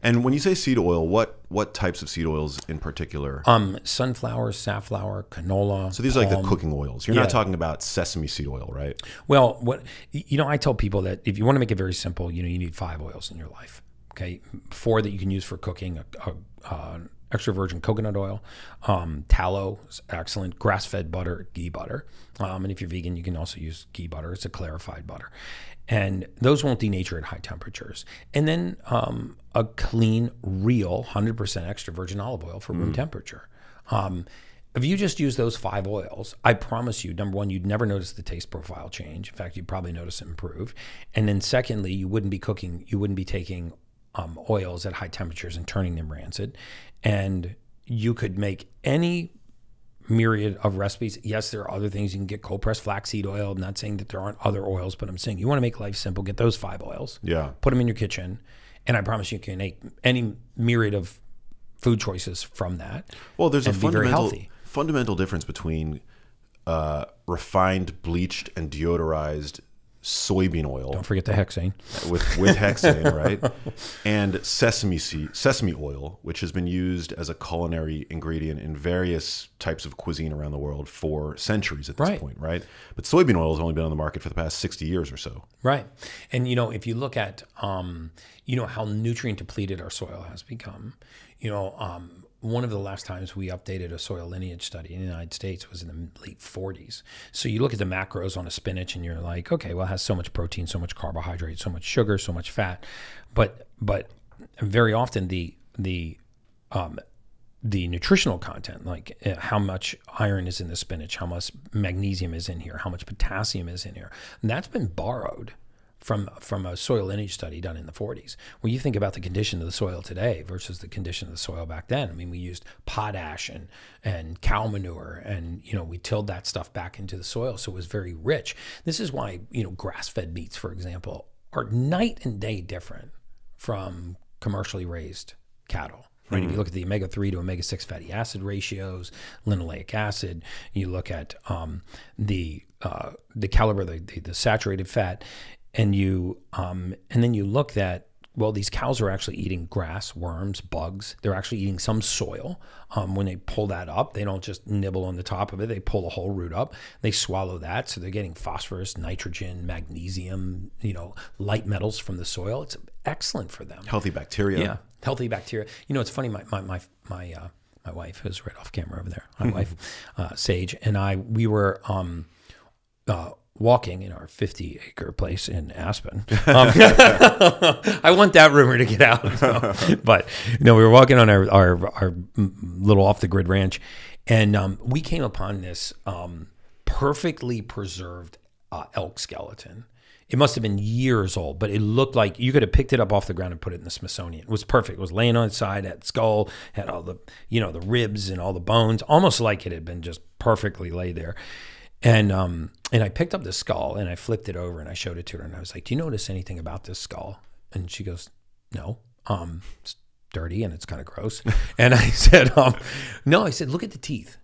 And when you say seed oil, what types of seed oils in particular? Sunflower, safflower, canola. So these are like the cooking oils. You're Yeah. not talking about sesame seed oil, right? Well, I tell people that if you want to make it very simple, you need 5 oils in your life. Okay, 4 that you can use for cooking: extra virgin coconut oil, tallow is excellent, grass-fed butter, ghee butter, and if you're vegan, you can also use ghee butter. It's a clarified butter, and those won't denature at high temperatures. And then a clean, real, 100% extra virgin olive oil for room temperature. If you just use those 5 oils, I promise you, number one, you'd never notice the taste profile change. In fact, you'd probably notice it improve. And then secondly, you wouldn't be taking oils at high temperatures and turning them rancid. And you could make any myriad of recipes. Yes, there are other things. You can get cold pressed flaxseed oil. I'm not saying that there aren't other oils, but I'm saying you want to make life simple, get those 5 oils. Yeah. Put them in your kitchen. And I promise you can make any myriad of food choices from that. Well, there's a very healthy. fundamental difference between refined, bleached, and deodorized soybean oil. Don't forget the hexane. With hexane, right? And sesame oil, which has been used as a culinary ingredient in various types of cuisine around the world for centuries at this point, right? But soybean oil has only been on the market for the past 60 years or so. Right. And, if you look at, how nutrient depleted our soil has become, one of the last times we updated a soil lineage study in the United States was in the late 40s. So you look at the macros on a spinach and you're like, okay, well, it has so much protein, so much carbohydrate, so much sugar, so much fat. But very often the nutritional content, like how much iron is in the spinach, how much magnesium is in here, how much potassium is in here, and that's been borrowed from a soil lineage study done in the 40s. When you think about the condition of the soil today versus the condition of the soil back then, I mean, we used potash and cow manure, and we tilled that stuff back into the soil, so it was very rich. This is why grass-fed meats, for example, are night and day different from commercially raised cattle. Right. If you look at the omega-3 to omega-6 fatty acid ratios, linoleic acid, you look at the caliber, the saturated fat, and then you look at, well, these cows are actually eating grass, worms, bugs. They're actually eating some soil. When they pull that up, they don't just nibble on the top of it. They pull the whole root up. They swallow that. So they're getting phosphorus, nitrogen, magnesium, light metals from the soil. It's excellent for them. Healthy bacteria. Yeah, healthy bacteria. It's funny, my wife, who's right off camera over there, my wife, Sage, and we were walking in our 50-acre place in Aspen. I want that rumor to get out. But we were walking on our little off-the-grid ranch, and we came upon this perfectly preserved elk skeleton. It must have been years old, but it looked like you could have picked it up off the ground and put it in the Smithsonian. It was perfect. It was laying on its side, had skull, had all the the ribs and all the bones, almost like it had been just perfectly laid there. And I picked up the skull and I flipped it over and I showed it to her and I was like, "Do you notice anything about this skull?" And she goes, "No, it's dirty and it's kind of gross." And I said, "No." I said, "Look at the teeth.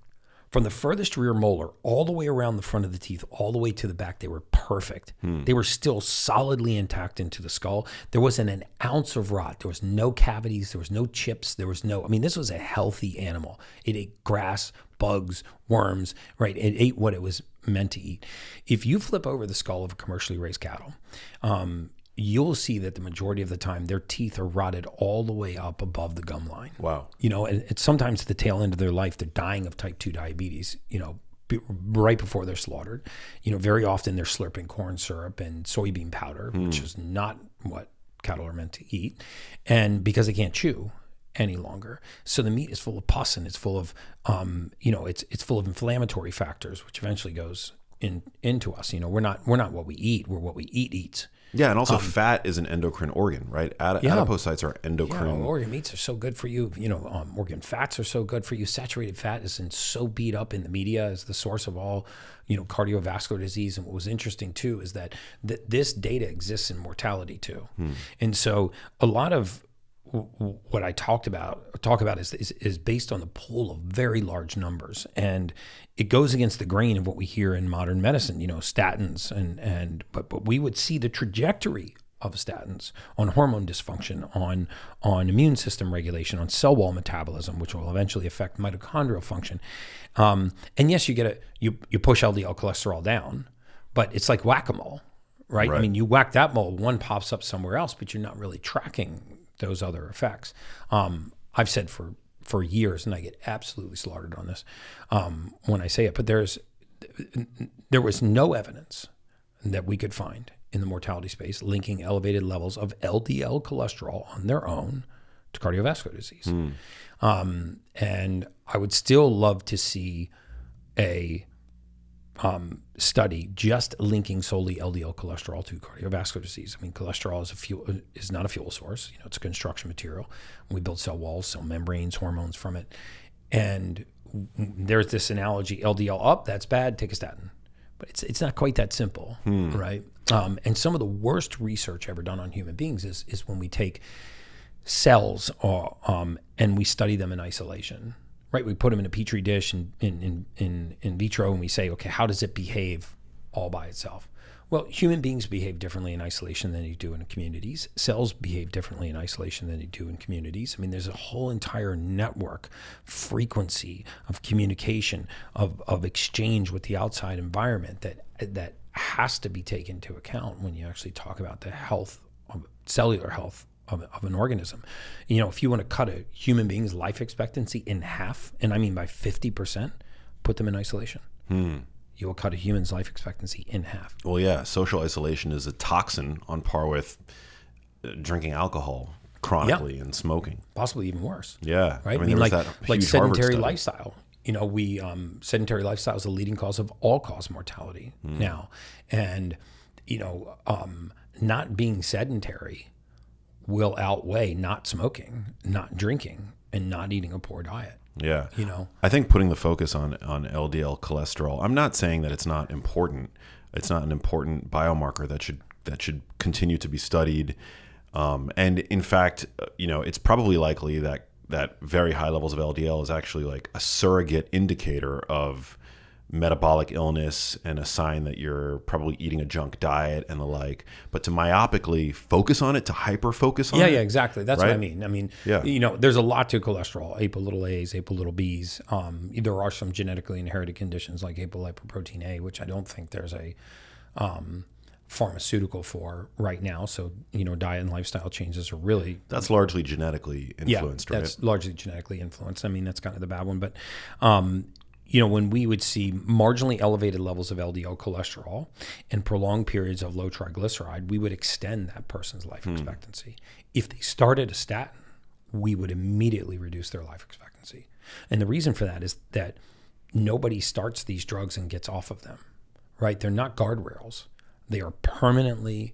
From the furthest rear molar all the way around the front of the teeth, all the way to the back, they were perfect. They were still solidly intact into the skull. There wasn't an ounce of rot. There was no cavities. There was no chips. This was a healthy animal. It ate grass, bugs, worms, right? It ate what it was meant to eat. If you flip over the skull of a commercially raised cattle, you'll see that the majority of the time their teeth are rotted all the way up above the gum line. Wow. And it's sometimes at the tail end of their life, they're dying of type 2 diabetes, right before they're slaughtered. Very often they're slurping corn syrup and soybean powder, which is not what cattle are meant to eat. And because they can't chew any longer. So the meat is full of pus and it's full of, it's full of inflammatory factors, which eventually goes into us. We're not what we eat. We're what we eats. Yeah, and also fat is an endocrine organ, right? Adipocytes are endocrine. Yeah, organ meats are so good for you. Organ fats are so good for you. Saturated fat is so beat up in the media as the source of all, cardiovascular disease. And what was interesting too is that this data exists in mortality too. And so a lot of what I talk about is based on the pool of very large numbers, and it goes against the grain of what we hear in modern medicine, statins, but we would see the trajectory of statins, on hormone dysfunction, on immune system regulation, on cell wall metabolism, which will eventually affect mitochondrial function. And yes, you push LDL cholesterol down, but it's like whack-a-mole, right? I mean, you whack that mole, one pops up somewhere else, but you're not really tracking those other effects. I've said for years, and I get absolutely slaughtered on this when I say it, but there was no evidence that we could find in the mortality space linking elevated levels of LDL cholesterol on their own to cardiovascular disease. And I would still love to see a study just linking solely LDL cholesterol to cardiovascular disease. I mean, cholesterol is not a fuel source. It's a construction material. We build cell walls, cell membranes, hormones from it. And there's this analogy: LDL up, that's bad, take a statin. But it's not quite that simple, right? And some of the worst research ever done on human beings is when we take cells and we study them in isolation, right? We put them in a petri dish in vitro, and we say, okay, how does it behave all by itself? Well, human beings behave differently in isolation than they do in communities. Cells behave differently in isolation than they do in communities. I mean, there's a whole entire network, frequency of communication, of exchange with the outside environment that has to be taken into account when you actually talk about the health, cellular health of an organism. If you want to cut a human being's life expectancy in half, and I mean by 50%, put them in isolation. You will cut a human's life expectancy in half. Well, yeah, social isolation is a toxin on par with drinking alcohol chronically and smoking. Possibly even worse. Yeah. Right? I mean like sedentary lifestyle. Sedentary lifestyle is the leading cause of all-cause mortality now. And, not being sedentary will outweigh not smoking, not drinking, and not eating a poor diet. Yeah. I think putting the focus on LDL cholesterol, I'm not saying that it's not important. It's not an important biomarker that should continue to be studied. And in fact, it's probably likely that very high levels of LDL is actually like a surrogate indicator of metabolic illness and a sign that you're probably eating a junk diet and the like. But to myopically focus on it, to hyper focus on it. Yeah, exactly. That's what I mean. I mean, there's a lot to cholesterol, ApoA's, ApoB's. There are some genetically inherited conditions like apolipoprotein A, which I don't think there's a pharmaceutical for right now. So, diet and lifestyle changes are really... That's largely genetically influenced, right? That's largely genetically influenced. I mean, that's kind of the bad one. But, when we would see marginally elevated levels of LDL cholesterol and prolonged periods of low triglyceride, we would extend that person's life expectancy. If they started a statin, we would immediately reduce their life expectancy. And the reason for that is that nobody starts these drugs and gets off of them, right? They're not guardrails. They are permanently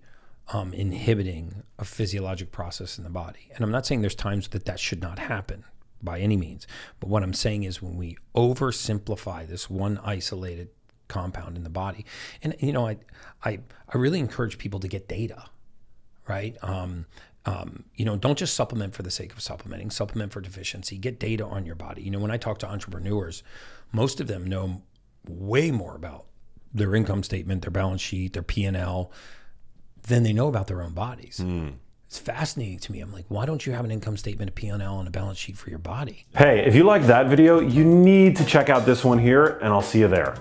inhibiting a physiologic process in the body. And I'm not saying there's times that should not happen by any means. But what I'm saying is when we oversimplify this one isolated compound in the body, and I really encourage people to get data, right? Don't just supplement for the sake of supplementing, supplement for deficiency, get data on your body. When I talk to entrepreneurs, most of them know way more about their income statement, their balance sheet, their P&L than they know about their own bodies. It's fascinating to me. I'm like, why don't you have an income statement, a P&L, and a balance sheet for your body? Hey, if you like that video, you need to check out this one here, and I'll see you there.